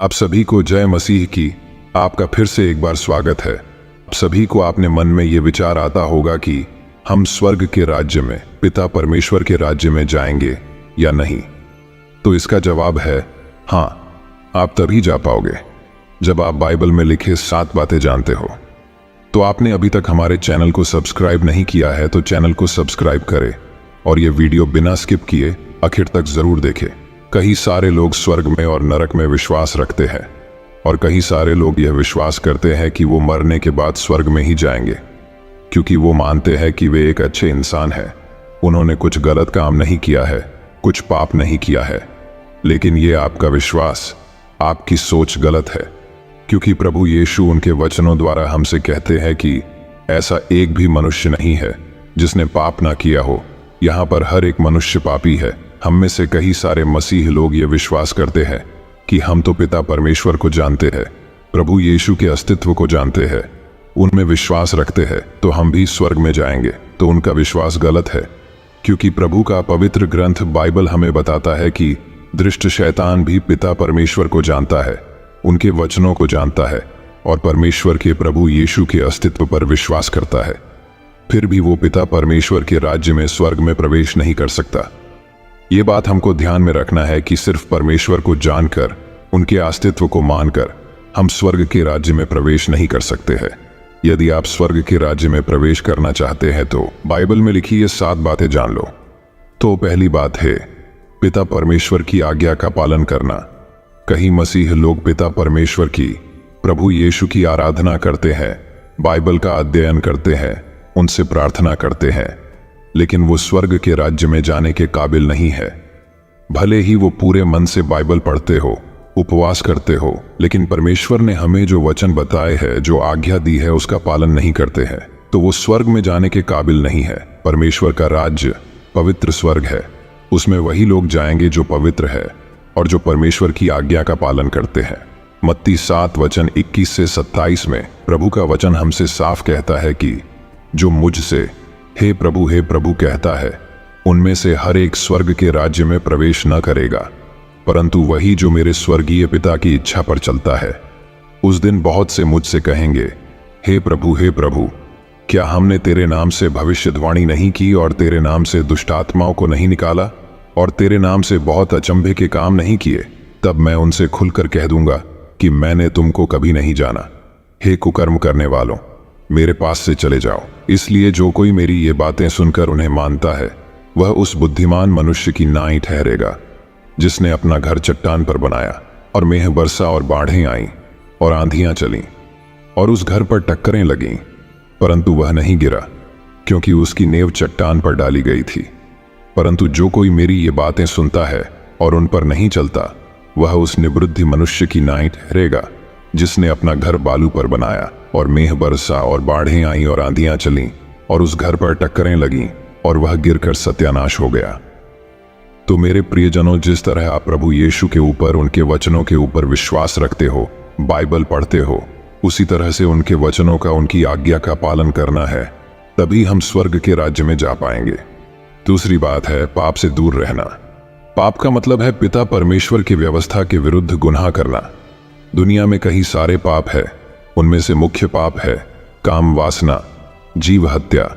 आप सभी को जय मसीह की। आपका फिर से एक बार स्वागत है। आप सभी को अपने मन में ये विचार आता होगा कि हम स्वर्ग के राज्य में, पिता परमेश्वर के राज्य में जाएंगे या नहीं। तो इसका जवाब है हाँ, आप तभी जा पाओगे जब आप बाइबल में लिखे 7 बातें जानते हो। तो आपने अभी तक हमारे चैनल को सब्सक्राइब नहीं किया है तो चैनल को सब्सक्राइब करें और ये वीडियो बिना स्किप किए आखिर तक जरूर देखें। कई सारे लोग स्वर्ग में और नरक में विश्वास रखते हैं और कई सारे लोग यह विश्वास करते हैं कि वो मरने के बाद स्वर्ग में ही जाएंगे, क्योंकि वो मानते हैं कि वे एक अच्छे इंसान हैं, उन्होंने कुछ गलत काम नहीं किया है, कुछ पाप नहीं किया है। लेकिन ये आपका विश्वास, आपकी सोच गलत है, क्योंकि प्रभु यीशु उनके वचनों द्वारा हमसे कहते हैं कि ऐसा एक भी मनुष्य नहीं है जिसने पाप ना किया हो। यहाँ पर हर एक मनुष्य पापी है। हम में से कई सारे मसीह लोग ये विश्वास करते हैं कि हम तो पिता परमेश्वर को जानते हैं, प्रभु यीशु के अस्तित्व को जानते हैं, उनमें विश्वास रखते हैं, तो हम भी स्वर्ग में जाएंगे। तो उनका विश्वास गलत है, क्योंकि प्रभु का पवित्र ग्रंथ बाइबल हमें बताता है कि दुष्ट शैतान भी पिता परमेश्वर को जानता है, उनके वचनों को जानता है और परमेश्वर के प्रभु यीशु के अस्तित्व पर विश्वास करता है। फिर भी वो पिता परमेश्वर के राज्य में, स्वर्ग में प्रवेश नहीं कर सकता। ये बात हमको ध्यान में रखना है कि सिर्फ परमेश्वर को जानकर, उनके अस्तित्व को मानकर हम स्वर्ग के राज्य में प्रवेश नहीं कर सकते हैं। यदि आप स्वर्ग के राज्य में प्रवेश करना चाहते हैं तो बाइबल में लिखी ये 7 बातें जान लो। तो पहली बात है पिता परमेश्वर की आज्ञा का पालन करना। कई मसीह लोग पिता परमेश्वर की, प्रभु यीशु की आराधना करते हैं, बाइबल का अध्ययन करते हैं, उनसे प्रार्थना करते हैं, लेकिन वो स्वर्ग के राज्य में जाने के काबिल नहीं है। भले ही वो पूरे मन से बाइबल पढ़ते हो, उपवास करते हो, लेकिन परमेश्वर ने हमें जो वचन बताए हैं, जो आज्ञा दी है, उसका पालन नहीं करते हैं, तो वो स्वर्ग में जाने के काबिल नहीं है। परमेश्वर का राज्य पवित्र स्वर्ग है, उसमें वही लोग जाएंगे जो पवित्र है और जो परमेश्वर की आज्ञा का पालन करते हैं। मत्ती 7 वचन 21 से 27 में प्रभु का वचन हमसे साफ कहता है कि जो मुझसे हे प्रभु कहता है, उनमें से हर एक स्वर्ग के राज्य में प्रवेश न करेगा, परंतु वही जो मेरे स्वर्गीय पिता की इच्छा पर चलता है। उस दिन बहुत से मुझसे कहेंगे, हे प्रभु, क्या हमने तेरे नाम से भविष्यवाणी नहीं की और तेरे नाम से दुष्ट आत्माओं को नहीं निकाला और तेरे नाम से बहुत अचंभे के काम नहीं किए? तब मैं उनसे खुलकर कह दूंगा कि मैंने तुमको कभी नहीं जाना। हे कुकर्म करने वालों, मेरे पास से चले जाओ। इसलिए जो कोई मेरी ये बातें सुनकर उन्हें मानता है, वह उस बुद्धिमान मनुष्य की नाई ठहरेगा जिसने अपना घर चट्टान पर बनाया और मेघ बरसा और बाढ़ें आईं और आंधियां चलीं और उस घर पर टक्करें लगीं, परंतु वह नहीं गिरा, क्योंकि उसकी नींव चट्टान पर डाली गई थी। परंतु जो कोई मेरी ये बातें सुनता है और उन पर नहीं चलता, वह उस निवृद्धि मनुष्य की नाई ठहरेगा जिसने अपना घर बालू पर बनाया और मेघ बरसा और बाढ़ें आईं और आंधियां चलीं और उस घर पर टक्करें लगीं और वह गिरकर सत्यानाश हो गया। तो मेरे प्रियजनों, जिस तरह आप प्रभु यीशु के ऊपर, उनके वचनों के ऊपर विश्वास रखते हो, बाइबल पढ़ते हो, उसी तरह से उनके वचनों का, उनकी आज्ञा का पालन करना है, तभी हम स्वर्ग के राज्य में जा पाएंगे। दूसरी बात है पाप से दूर रहना। पाप का मतलब है पिता परमेश्वर की व्यवस्था के विरुद्ध गुनाह करना। दुनिया में कई सारे पाप है, उनमें से मुख्य पाप है काम वासना, जीव हत्या,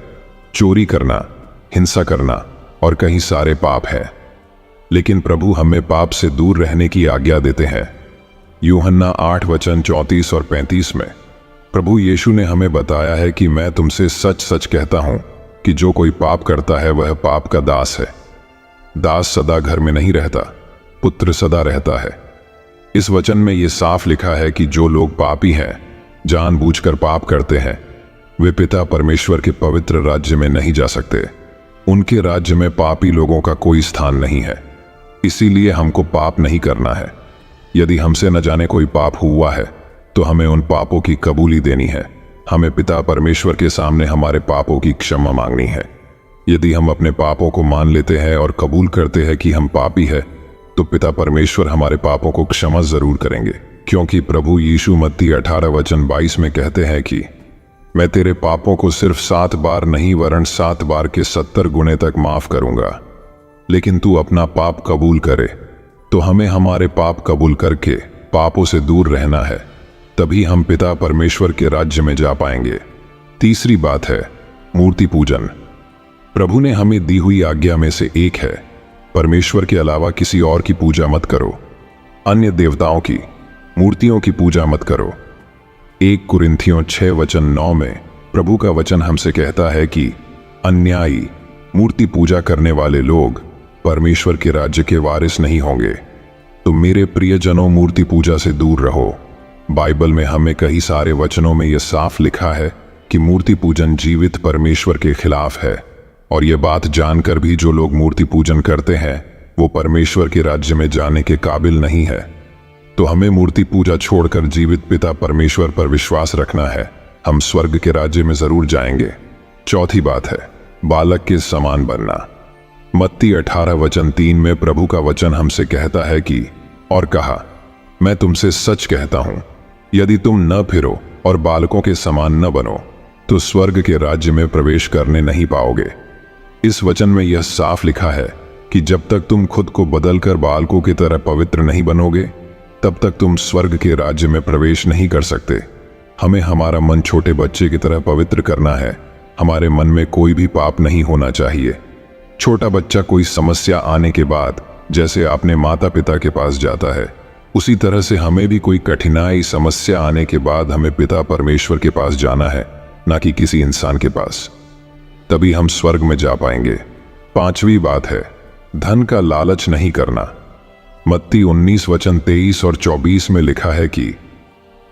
चोरी करना, हिंसा करना और कई सारे पाप है। लेकिन प्रभु हमें पाप से दूर रहने की आज्ञा देते हैं। यूहन्ना 8 वचन 34 और 35 में प्रभु यीशु ने हमें बताया है कि मैं तुमसे सच सच कहता हूं कि जो कोई पाप करता है वह पाप का दास है। दास सदा घर में नहीं रहता, पुत्र सदा रहता है। इस वचन में यह साफ लिखा है कि जो लोग पापी हैं, जानबूझकर पाप करते हैं, वे पिता परमेश्वर के पवित्र राज्य में नहीं जा सकते। उनके राज्य में पापी लोगों का कोई स्थान नहीं है। इसीलिए हमको पाप नहीं करना है। यदि हमसे न जाने कोई पाप हुआ है तो हमें उन पापों की कबूली देनी है। हमें पिता परमेश्वर के सामने हमारे पापों की क्षमा मांगनी है। यदि हम अपने पापों को मान लेते हैं और कबूल करते हैं कि हम पापी हैं, तो पिता परमेश्वर हमारे पापों को क्षमा जरूर करेंगे, क्योंकि प्रभु यीशु मत्ती 18 वचन 22 में कहते हैं कि मैं तेरे पापों को सिर्फ 7 बार नहीं वरन 7 बार के 70 गुने तक माफ करूंगा। लेकिन तू अपना पाप कबूल करे, तो हमें हमारे पाप कबूल करके पापों से दूर रहना है, तभी हम पिता परमेश्वर के राज्य में जा पाएंगे। तीसरी बात है मूर्ति पूजन। प्रभु ने हमें दी हुई आज्ञा में से एक है, परमेश्वर के अलावा किसी और की पूजा मत करो, अन्य देवताओं की, मूर्तियों की पूजा मत करो। 1 कुरिन्थियों 6:9 में प्रभु का वचन हमसे कहता है कि अन्यायी मूर्ति पूजा करने वाले लोग परमेश्वर के राज्य के वारिस नहीं होंगे। तो मेरे प्रियजनों, मूर्ति पूजा से दूर रहो। बाइबल में हमें कई सारे वचनों में यह साफ लिखा है कि मूर्ति पूजन जीवित परमेश्वर के खिलाफ है, और यह बात जानकर भी जो लोग मूर्ति पूजन करते हैं वो परमेश्वर के राज्य में जाने के काबिल नहीं है। तो हमें मूर्ति पूजा छोड़कर जीवित पिता परमेश्वर पर विश्वास रखना है, हम स्वर्ग के राज्य में जरूर जाएंगे। चौथी बात है बालक के समान बनना। मत्ती 18:3 में प्रभु का वचन हमसे कहता है कि और कहा, मैं तुमसे सच कहता हूं, यदि तुम न फिरो और बालकों के समान न बनो तो स्वर्ग के राज्य में प्रवेश करने नहीं पाओगे। इस वचन में यह साफ लिखा है कि जब तक तुम खुद को बदलकर बालकों की तरह पवित्र नहीं बनोगे, तब तक तुम स्वर्ग के राज्य में प्रवेश नहीं कर सकते। हमें हमारा मन छोटे बच्चे की तरह पवित्र करना है। हमारे मन में कोई भी पाप नहीं होना चाहिए। छोटा बच्चा कोई समस्या आने के बाद जैसे अपने माता पिता के पास जाता है, उसी तरह से हमें भी कोई कठिनाई समस्या आने के बाद हमें पिता परमेश्वर के पास जाना है, ना कि किसी इंसान के पास। तभी हम स्वर्ग में जा पाएंगे। 5वीं बात है धन का लालच नहीं करना। मत्ती 19:23 और 24 में लिखा है कि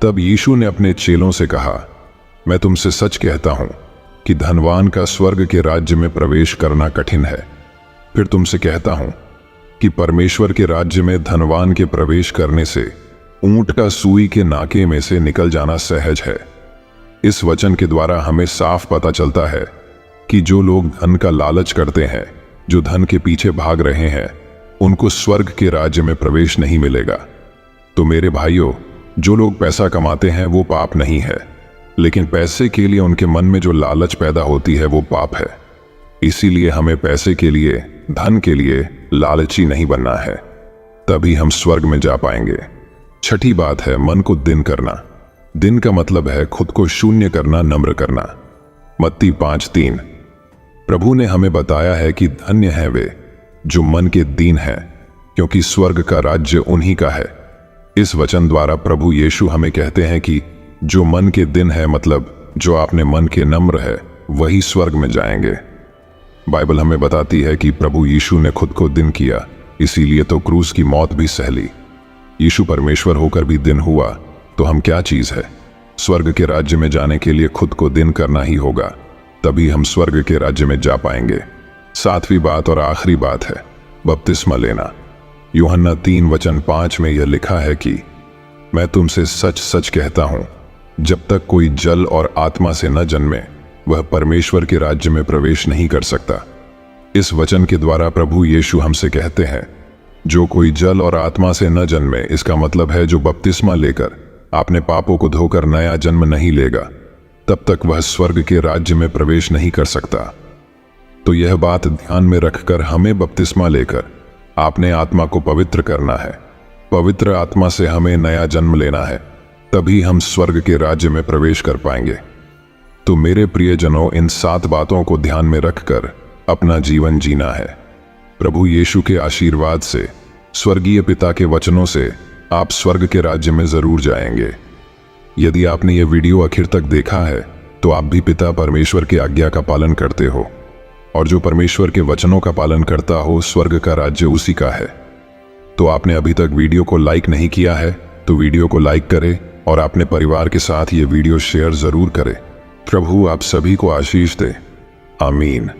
तब यीशु ने अपने चेलों से कहा, मैं तुमसे सच कहता हूं कि धनवान का स्वर्ग के राज्य में प्रवेश करना कठिन है। फिर तुमसे कहता हूं कि परमेश्वर के राज्य में धनवान के प्रवेश करने से ऊंट का सुई के नाके में से निकल जाना सहज है। इस वचन के द्वारा हमें साफ पता चलता है कि जो लोग धन का लालच करते हैं, जो धन के पीछे भाग रहे हैं, उनको स्वर्ग के राज्य में प्रवेश नहीं मिलेगा। तो मेरे भाइयों, जो लोग पैसा कमाते हैं वो पाप नहीं है, लेकिन पैसे के लिए उनके मन में जो लालच पैदा होती है वो पाप है। इसीलिए हमें पैसे के लिए, धन के लिए लालची नहीं बनना है, तभी हम स्वर्ग में जा पाएंगे। 6ठी बात है मन को दिन करना। दिन का मतलब है खुद को शून्य करना, नम्र करना। मत्ती 5:3 प्रभु ने हमें बताया है कि धन्य हैं वे जो मन के दीन हैं, क्योंकि स्वर्ग का राज्य उन्हीं का है। इस वचन द्वारा प्रभु यीशु हमें कहते हैं कि जो मन के दिन है, मतलब जो आपने मन के नम्र है, वही स्वर्ग में जाएंगे। बाइबल हमें बताती है कि प्रभु यीशु ने खुद को दिन किया, इसीलिए तो क्रूस की मौत भी सह ली। यीशु परमेश्वर होकर भी दिन हुआ, तो हम क्या चीज है? स्वर्ग के राज्य में जाने के लिए खुद को दिन करना ही होगा, तभी हम स्वर्ग के राज्य में जा पाएंगे। 7वीं बात और आखिरी बात है बपतिस्मा लेना। यूहन्ना 3:5 में यह लिखा है कि मैं तुमसे सच सच कहता हूं, जब तक कोई जल और आत्मा से न जन्मे वह परमेश्वर के राज्य में प्रवेश नहीं कर सकता। इस वचन के द्वारा प्रभु यीशु हमसे कहते हैं, जो कोई जल और आत्मा से न जन्मे, इसका मतलब है जो बपतिस्मा लेकर अपने पापों को धोकर नया जन्म नहीं लेगा, तब तक वह स्वर्ग के राज्य में प्रवेश नहीं कर सकता। तो यह बात ध्यान में रखकर हमें बपतिस्मा लेकर अपने आत्मा को पवित्र करना है। पवित्र आत्मा से हमें नया जन्म लेना है, तभी हम स्वर्ग के राज्य में प्रवेश कर पाएंगे। तो मेरे प्रियजनों, इन 7 बातों को ध्यान में रखकर अपना जीवन जीना है। प्रभु यीशु के आशीर्वाद से, स्वर्गीय पिता के वचनों से आप स्वर्ग के राज्य में जरूर जाएंगे। यदि आपने यह वीडियो आखिर तक देखा है तो आप भी पिता परमेश्वर की आज्ञा का पालन करते हो, और जो परमेश्वर के वचनों का पालन करता हो, स्वर्ग का राज्य उसी का है। तो आपने अभी तक वीडियो को लाइक नहीं किया है तो वीडियो को लाइक करें और अपने परिवार के साथ ये वीडियो शेयर जरूर करें। प्रभु आप सभी को आशीष दे। आमीन।